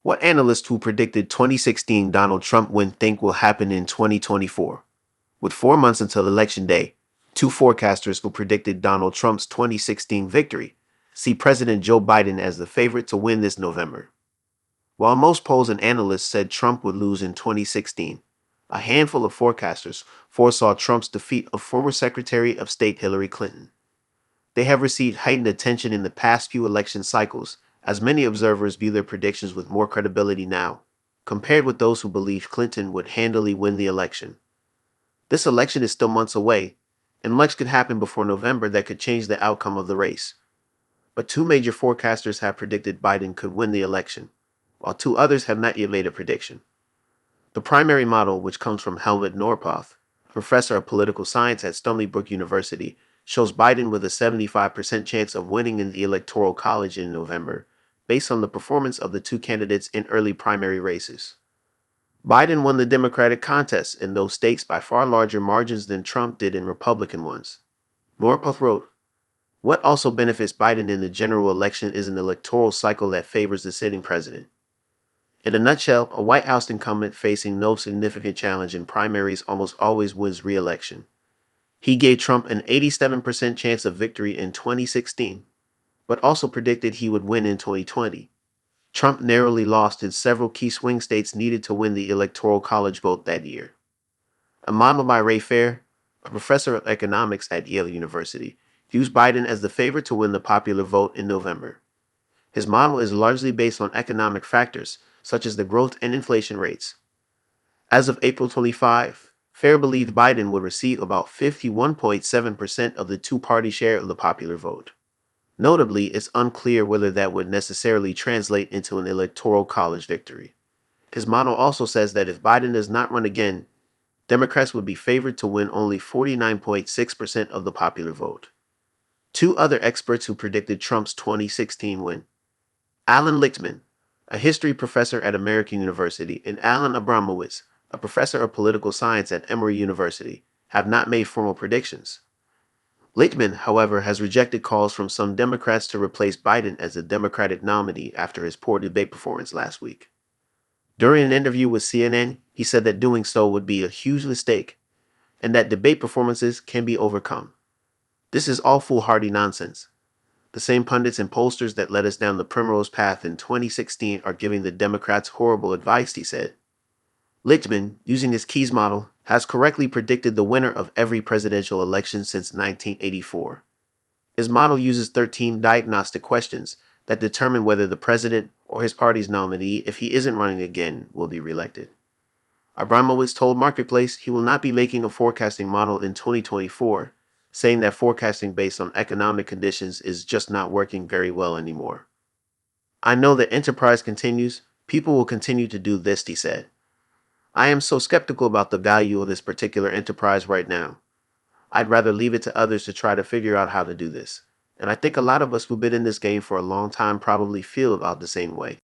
What analysts who predicted 2016 Donald Trump win think will happen in 2024? With 4 months until Election Day, two forecasters who predicted Donald Trump's 2016 victory see President Joe Biden as the favorite to win this November. While most polls and analysts said Trump would lose in 2016, a handful of forecasters foresaw Trump's defeat of former Secretary of State Hillary Clinton. They have received heightened attention in the past few election cycles, as many observers view their predictions with more credibility now, compared with those who believed Clinton would handily win the election. This election is still months away, and much could happen before November that could change the outcome of the race. But two major forecasters have predicted Biden could win the election, while two others have not yet made a prediction. The primary model, which comes from Helmut Norpoth, a professor of political science at Stony Brook University, shows Biden with a 75% chance of winning in the Electoral College in November, based on the performance of the two candidates in early primary races. Biden won the Democratic contest in those states by far larger margins than Trump did in Republican ones. Norpoth wrote, "What also benefits Biden in the general election is an electoral cycle that favors the sitting president. In a nutshell, a White House incumbent facing no significant challenge in primaries almost always wins re-election. He gave Trump an 87% chance of victory in 2016, but also predicted he would win in 2020. Trump narrowly lost in several key swing states needed to win the Electoral College vote that year." A model by Ray Fair, a professor of economics at Yale University, views Biden as the favorite to win the popular vote in November. His model is largely based on economic factors, such as the growth and inflation rates. As of April 25, Fair believed Biden would receive about 51.7% of the two-party share of the popular vote. Notably, it's unclear whether that would necessarily translate into an electoral college victory. His model also says that if Biden does not run again, Democrats would be favored to win only 49.6% of the popular vote. Two other experts who predicted Trump's 2016 win: Allan Lichtman, a history professor at Emory University, and Alan Abramowitz, a professor of political science at Emory University, have not made formal predictions. Lichtman, however, has rejected calls from some Democrats to replace Biden as the Democratic nominee after his poor debate performance last week. During an interview with CNN, he said that doing so would be a huge mistake, and that debate performances can be overcome. This is all foolhardy nonsense. The same pundits and pollsters that led us down the primrose path in 2016 are giving the Democrats horrible advice, he said. Lichtman, using his Keys model, has correctly predicted the winner of every presidential election since 1984. His model uses 13 diagnostic questions that determine whether the president or his party's nominee, if he isn't running again, will be reelected. Abramowitz told Marketplace he will not be making a forecasting model in 2024, saying that forecasting based on economic conditions is just not working very well anymore. "I know that enterprise continues. People will continue to do this," he said. "I am so skeptical about the value of this particular enterprise right now. I'd rather leave it to others to try to figure out how to do this. And I think a lot of us who've been in this game for a long time probably feel about the same way."